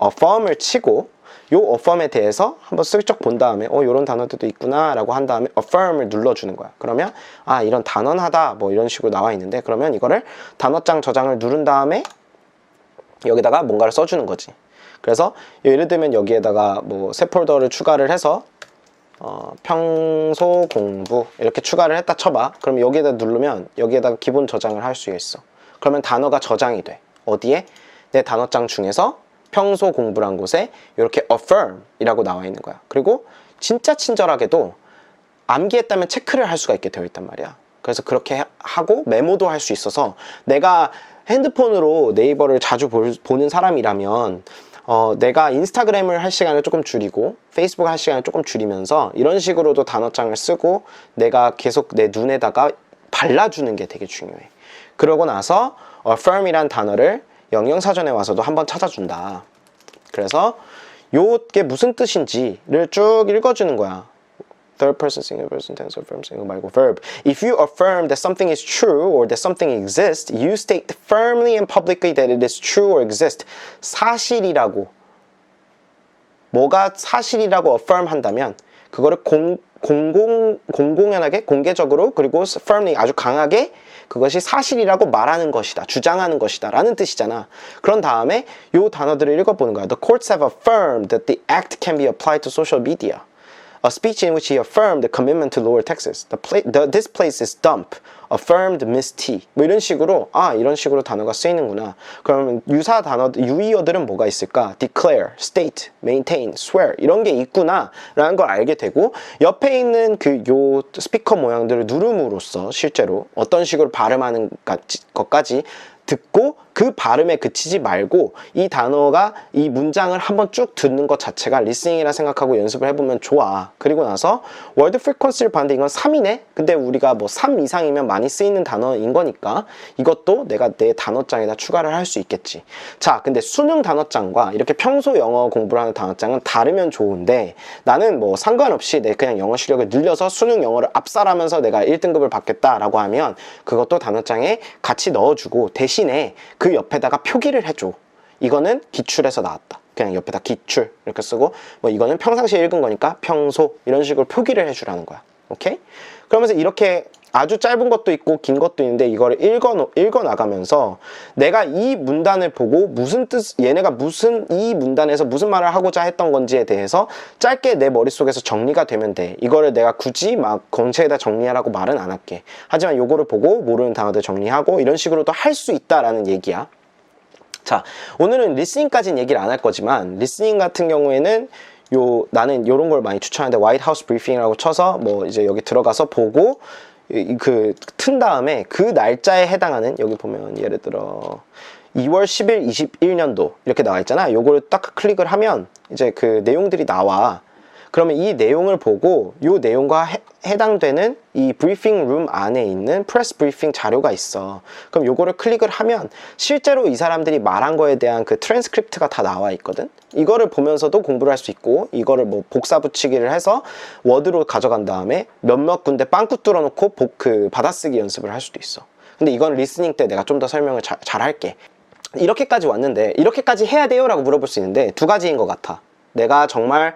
affirm을 치고 요 affirm에 대해서 한번 슬쩍 본 다음에 요런 단어들도 있구나 라고 한 다음에 affirm을 눌러주는 거야. 그러면 이런 단언하다 뭐 이런 식으로 나와 있는데, 그러면 이거를 단어장 저장을 누른 다음에 여기다가 뭔가를 써주는 거지. 그래서 예를 들면 여기에다가 뭐 새 폴더를 추가를 해서 평소 공부 이렇게 추가를 했다 쳐봐. 그럼 여기에다 누르면 여기에다가 기본 저장을 할 수 있어. 그러면 단어가 저장이 돼. 어디에? 내 단어장 중에서 평소 공부란 곳에 이렇게 affirm 이라고 나와 있는 거야. 그리고 진짜 친절하게도 암기했다면 체크를 할 수가 있게 되어 있단 말이야. 그래서 그렇게 하고 메모도 할 수 있어서, 내가 핸드폰으로 네이버를 자주 보는 사람이라면 내가 인스타그램을 할 시간을 조금 줄이고 페이스북 할 시간을 조금 줄이면서 이런 식으로도 단어장을 쓰고 내가 계속 내 눈에다가 발라주는 게 되게 중요해. 그러고 나서 affirm이란 단어를 영영사전에 와서도 한번 찾아준다. 그래서 요게 무슨 뜻인지를 쭉 읽어주는 거야. Third person singular person tense affirm single 말고 verb. If you affirm that something is true or that something exists, you state firmly and publicly that it is true or exists. 사실이라고, 뭐가 사실이라고 affirm 한다면 그거를 공공연하게 공개적으로 그리고 firmly 아주 강하게 그것이 사실이라고 말하는 것이다, 주장하는 것이다 라는 뜻이잖아. 그런 다음에 요 단어들을 읽어보는 거야. The courts have affirmed that the act can be applied to social media. A speech in which he affirmed the commitment to lower taxes. This place is dump. Affirmed Miss T. 뭐 이런 식으로 이런 식으로 단어가 쓰이는구나. 그러면 유사 단어 유의어들은 뭐가 있을까? Declare, state, maintain, swear 이런 게 있구나 라는 걸 알게 되고, 옆에 있는 그 요 스피커 모양들을 누름으로써 실제로 어떤 식으로 발음하는 것까지 듣고 그 발음에 그치지 말고 이 단어가 이 문장을 한번 쭉 듣는 것 자체가 리스닝이라 생각하고 연습을 해보면 좋아. 그리고 나서 월드 프리퀀시를 봤는데 이건 3이네? 근데 우리가 뭐 3 이상이면 많이 쓰이는 단어인 거니까 이것도 내가 내 단어장에다 추가를 할 수 있겠지. 자, 근데 수능 단어장과 이렇게 평소 영어 공부를 하는 단어장은 다르면 좋은데 나는 뭐 상관없이 내 그냥 영어 실력을 늘려서 수능 영어를 압살하면서 내가 1등급을 받겠다라고 하면 그것도 단어장에 같이 넣어주고 대신에 그 옆에다가 표기를 해줘. 이거는 기출에서 나왔다. 그냥 옆에다 기출 이렇게 쓰고 뭐 이거는 평상시에 읽은 거니까 평소 이런 식으로 표기를 해주라는 거야. 오케이? 그러면서 이렇게 아주 짧은 것도 있고 긴 것도 있는데 이거를 읽어 나가면서 내가 이 문단을 보고 무슨 뜻, 얘네가 무슨 이 문단에서 무슨 말을 하고자 했던 건지에 대해서 짧게 내 머릿속에서 정리가 되면 돼. 이거를 내가 굳이 막 공책에다 정리하라고 말은 안 할게. 하지만 요거를 보고 모르는 단어들 정리하고 이런 식으로도 할 수 있다라는 얘기야. 자, 오늘은 리스닝까지는 얘기를 안 할 거지만 리스닝 같은 경우에는 나는 요런 걸 많이 추천하는데 화이트 하우스 브리핑이라고 쳐서 뭐 이제 여기 들어가서 보고 튼 다음에 그 날짜에 해당하는 여기 보면 예를 들어 2월 10일 21년도 이렇게 나와 있잖아. 요거를 딱 클릭을 하면 이제 그 내용들이 나와. 그러면 이 내용을 보고 이 내용과 해당되는 이 브리핑 룸 안에 있는 프레스 브리핑 자료가 있어. 그럼 요거를 클릭을 하면 실제로 이 사람들이 말한 거에 대한 그 트랜스크립트가 다 나와 있거든. 이거를 보면서도 공부를 할 수 있고 이거를 뭐 복사 붙이기를 해서 워드로 가져간 다음에 몇몇 군데 빵꾸 뚫어놓고 받아쓰기 연습을 할 수도 있어. 근데 이건 리스닝 때 내가 좀 더 설명을 잘 할게. 이렇게까지 왔는데 이렇게까지 해야 돼요? 라고 물어볼 수 있는데 두 가지인 것 같아. 내가 정말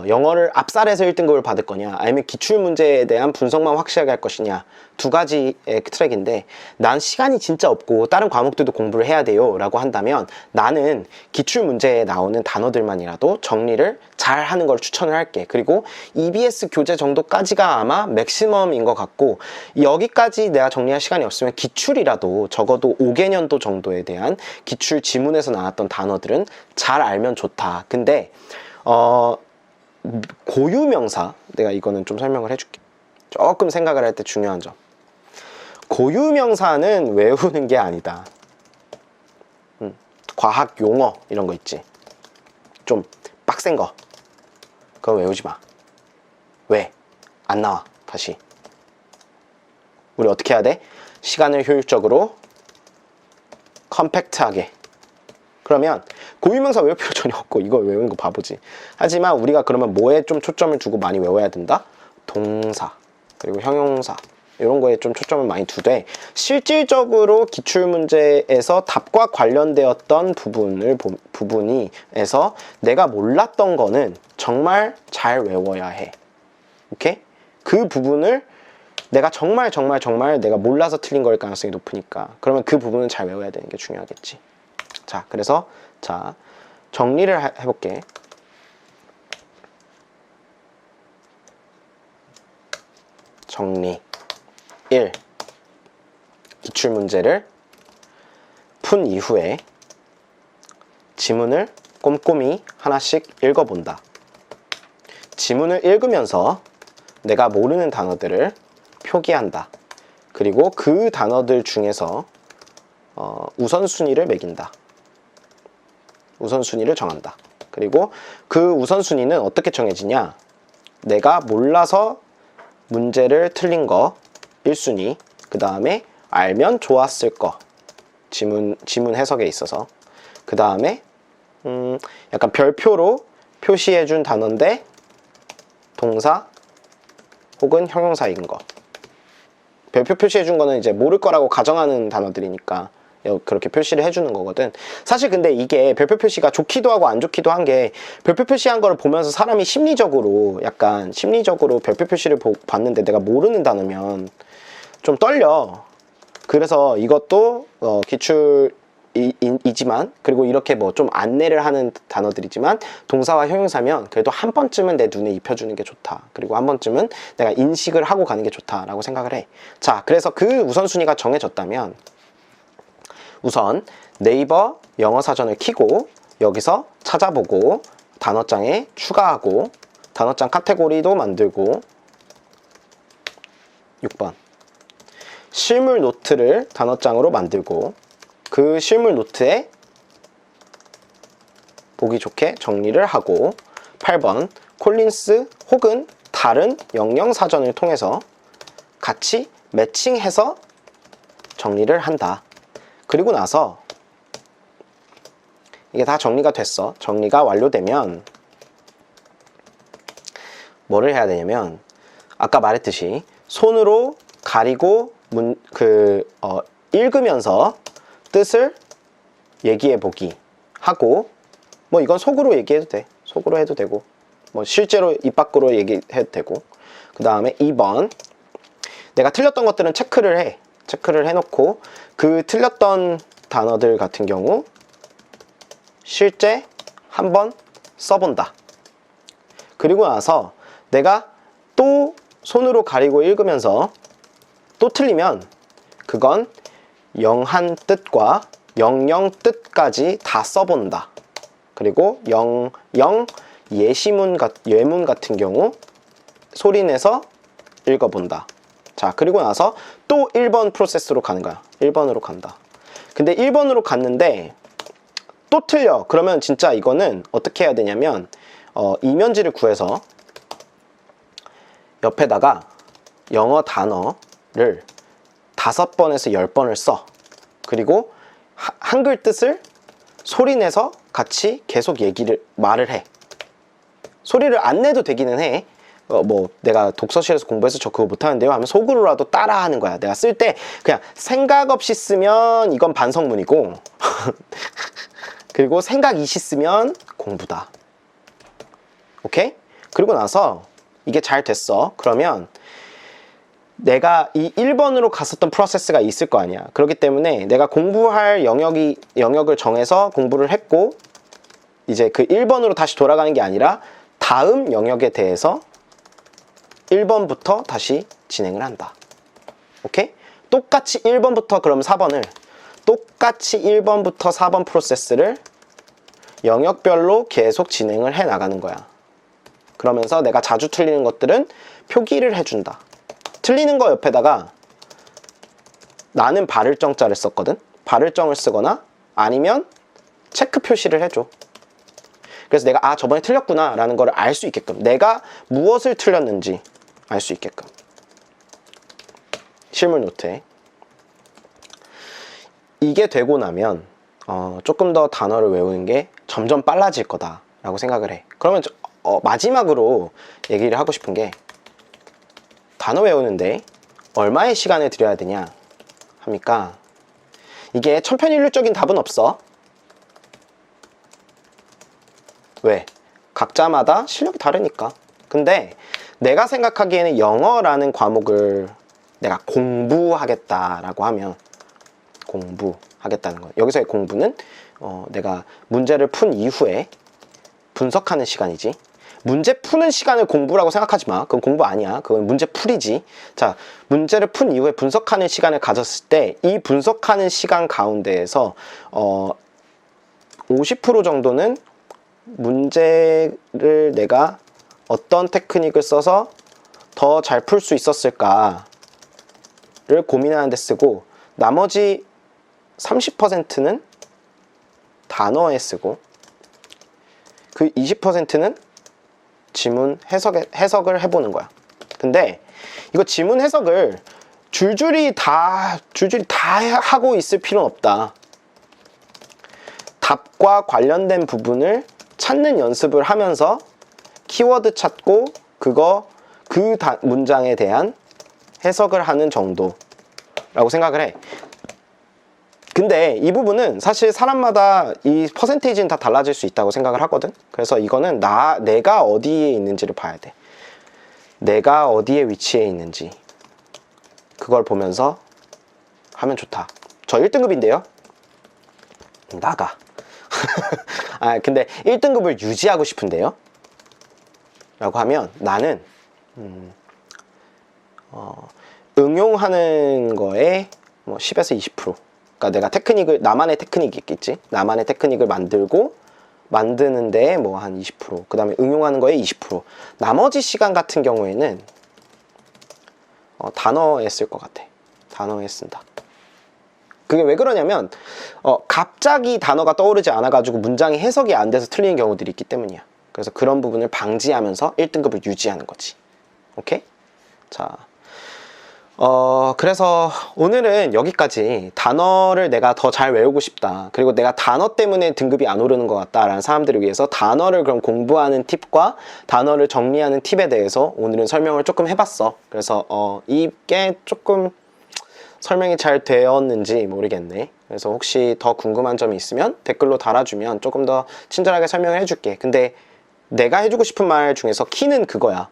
영어를 압살해서 1등급을 받을 거냐 아니면 기출문제에 대한 분석만 확실하게 할 것이냐 두 가지의 트랙인데 난 시간이 진짜 없고 다른 과목들도 공부를 해야 돼요 라고 한다면 나는 기출문제에 나오는 단어들만이라도 정리를 잘 하는 걸 추천을 할게. 그리고 EBS 교재 정도까지가 아마 맥시멈인 것 같고 여기까지 내가 정리할 시간이 없으면 기출이라도 적어도 5개년도 정도에 대한 기출 지문에서 나왔던 단어들은 잘 알면 좋다. 근데 고유명사, 내가 이거는 좀 설명을 해줄게. 조금 생각을 할 때 중요한 점. 고유명사는 외우는 게 아니다. 과학 용어 이런 거 있지. 좀 빡센 거. 그거 외우지 마. 왜? 안 나와. 다시. 우리 어떻게 해야 돼? 시간을 효율적으로 컴팩트하게. 그러면 고유명사 외울 필요 전혀 없고 이걸 외우는 거 바보지. 하지만 우리가 그러면 뭐에 좀 초점을 두고 많이 외워야 된다? 동사 그리고 형용사 이런 거에 좀 초점을 많이 두되 실질적으로 기출문제에서 답과 관련되었던 부분에서 내가 몰랐던 거는 정말 잘 외워야 해. 오케이? 그 부분을 내가 정말 내가 몰라서 틀린 거일 가능성이 높으니까 그러면 그 부분은 잘 외워야 되는 게 중요하겠지. 자, 그래서 정리를 해볼게. 정리 1. 기출문제를 푼 이후에 지문을 꼼꼼히 하나씩 읽어본다. 지문을 읽으면서 내가 모르는 단어들을 표기한다. 그리고 그 단어들 중에서 우선순위를 매긴다. 우선순위를 정한다. 그리고 그 우선순위는 어떻게 정해지냐? 내가 몰라서 문제를 틀린 거 1순위, 그 다음에 알면 좋았을 거 지문 해석에 있어서, 그 다음에 약간 별표로 표시해준 단어인데 동사 혹은 형용사인 거. 별표 표시해준 거는 이제 모를 거라고 가정하는 단어들이니까 그렇게 표시를 해주는 거거든. 사실 근데 이게 별표 표시가 좋기도 하고 안 좋기도 한 게 별표 표시한 거를 보면서 사람이 심리적으로 별표 표시를 봤는데 내가 모르는 단어면 좀 떨려. 그래서 이것도 기출이지만 그리고 이렇게 뭐 좀 안내를 하는 단어들이지만 동사와 형용사면 그래도 한 번쯤은 내 눈에 입혀주는 게 좋다. 그리고 한 번쯤은 내가 인식을 하고 가는 게 좋다라고 생각을 해. 자, 그래서 그 우선순위가 정해졌다면 우선 네이버 영어사전을 켜고 여기서 찾아보고 단어장에 추가하고 단어장 카테고리도 만들고 6번 실물 노트를 단어장으로 만들고 그 실물 노트에 보기 좋게 정리를 하고 8번 콜린스 혹은 다른 영영 사전을 통해서 같이 매칭해서 정리를 한다. 그리고 나서 이게 다 정리가 됐어. 정리가 완료되면 뭐를 해야 되냐면 아까 말했듯이 손으로 가리고 읽으면서 뜻을 얘기해 보기 하고, 뭐 이건 속으로 얘기해도 돼. 속으로 해도 되고, 뭐 실제로 입 밖으로 얘기해도 되고. 그 다음에 2번 내가 틀렸던 것들은 체크를 해. 체크를 해놓고 그 틀렸던 단어들 같은 경우 실제 한번 써본다. 그리고 나서 내가 또 손으로 가리고 읽으면서 또 틀리면 그건 영한 뜻과 영영 뜻까지 다 써본다. 그리고 영영 예문 같은 경우 소리내서 읽어본다. 자, 그리고 나서 또 1번 프로세스로 가는 거야. 1번으로 간다. 근데 1번으로 갔는데 또 틀려. 그러면 진짜 이거는 어떻게 해야 되냐면 이면지를 구해서 옆에다가 영어 단어를 5번에서 10번을 써. 그리고 한글 뜻을 소리내서 같이 계속 말을 해. 소리를 안 내도 되기는 해. 뭐 내가 독서실에서 공부해서 저 그거 못하는데요 하면 속으로라도 따라하는 거야. 내가 쓸 때 그냥 생각 없이 쓰면 이건 반성문이고 그리고 생각 이시 쓰면 공부다. 오케이? 그리고 나서 이게 잘 됐어. 그러면 내가 이 1번으로 갔었던 프로세스가 있을 거 아니야. 그렇기 때문에 내가 공부할 영역을 정해서 공부를 했고, 이제 그 1번으로 다시 돌아가는 게 아니라 다음 영역에 대해서 1번부터 다시 진행을 한다. 오케이? 똑같이 1번부터 그럼 4번을 똑같이 1번부터 4번 프로세스를 영역별로 계속 진행을 해 나가는 거야. 그러면서 내가 자주 틀리는 것들은 표기를 해준다. 틀리는 거 옆에다가 나는 발을정자를 썼거든. 발을정을 쓰거나 아니면 체크 표시를 해줘. 그래서 내가 저번에 틀렸구나 라는 걸 알 수 있게끔, 내가 무엇을 틀렸는지 알 수 있게끔 실물 노트에. 이게 되고 나면 조금 더 단어를 외우는 게 점점 빨라질 거다 라고 생각을 해. 그러면 마지막으로 얘기를 하고 싶은 게, 단어 외우는데 얼마의 시간을 들여야 되냐 합니까? 이게 천편일률적인 답은 없어. 왜? 각자마다 실력이 다르니까. 근데 내가 생각하기에는 영어라는 과목을 내가 공부하겠다라고 하면, 공부하겠다는 거, 여기서의 공부는 내가 문제를 푼 이후에 분석하는 시간이지. 문제 푸는 시간을 공부라고 생각하지 마. 그건 공부 아니야. 그건 문제 풀이지. 자, 문제를 푼 이후에 분석하는 시간을 가졌을 때 이 분석하는 시간 가운데에서 50% 정도는 문제를 내가 어떤 테크닉을 써서 더 잘 풀 수 있었을까를 고민하는 데 쓰고, 나머지 30%는 단어에 쓰고, 그 20%는 지문 해석을 해보는 거야. 근데 이거 지문 해석을 줄줄이 다 하고 있을 필요는 없다. 답과 관련된 부분을 찾는 연습을 하면서 키워드 찾고 그 문장에 대한 해석을 하는 정도라고 생각을 해. 근데 이 부분은 사실 사람마다 이 퍼센테이지는 다 달라질 수 있다고 생각을 하거든. 그래서 이거는 내가 어디에 있는지를 봐야 돼. 내가 어디에 위치해 있는지 그걸 보면서 하면 좋다. 저 1등급인데요 나가. 근데 1등급을 유지하고 싶은데요 라고 하면, 나는 응용하는 거에 뭐 10에서 20%, 그러니까 내가 나만의 테크닉이 있겠지. 나만의 테크닉을 만드는데 뭐 한 20%, 그 다음에 응용하는 거에 20%, 나머지 시간 같은 경우에는 단어에 쓸 것 같아. 단어에 쓴다. 그게 왜 그러냐면 갑자기 단어가 떠오르지 않아가지고 문장이 해석이 안 돼서 틀리는 경우들이 있기 때문이야. 그래서 그런 부분을 방지하면서 1등급을 유지하는 거지. 오케이? 자, 그래서 오늘은 여기까지. 단어를 내가 더 잘 외우고 싶다, 그리고 내가 단어 때문에 등급이 안 오르는 것 같다라는 사람들을 위해서 단어를 그럼 공부하는 팁과 단어를 정리하는 팁에 대해서 오늘은 설명을 조금 해봤어. 그래서 이게 조금 설명이 잘 되었는지 모르겠네. 그래서 혹시 더 궁금한 점이 있으면 댓글로 달아주면 조금 더 친절하게 설명을 해줄게. 근데 내가 해주고 싶은 말 중에서 키는 그거야.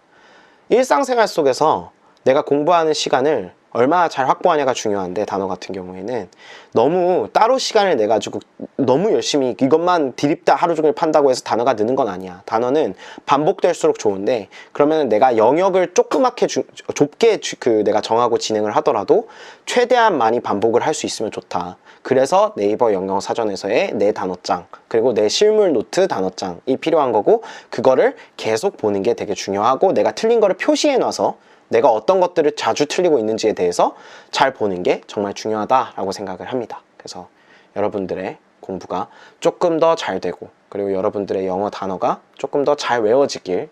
일상생활 속에서 내가 공부하는 시간을 얼마나 잘 확보하냐가 중요한데, 단어 같은 경우에는 너무 따로 시간을 내가지고 너무 열심히 이것만 디립다 하루 종일 판다고 해서 단어가 느는 건 아니야. 단어는 반복될수록 좋은데, 그러면 내가 영역을 조그맣게 좁게 내가 정하고 진행을 하더라도 최대한 많이 반복을 할 수 있으면 좋다. 그래서 네이버 영어 사전에서의 내 단어장, 그리고 내 실물 노트 단어장이 필요한 거고, 그거를 계속 보는 게 되게 중요하고, 내가 틀린 거를 표시해 놔서 내가 어떤 것들을 자주 틀리고 있는지에 대해서 잘 보는 게 정말 중요하다라고 생각을 합니다. 그래서 여러분들의 공부가 조금 더 잘 되고, 그리고 여러분들의 영어 단어가 조금 더 잘 외워지길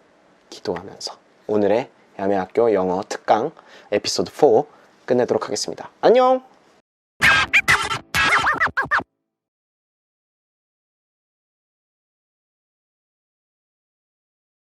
기도하면서 오늘의 야매학교 영어 특강 에피소드 4 끝내도록 하겠습니다. 안녕!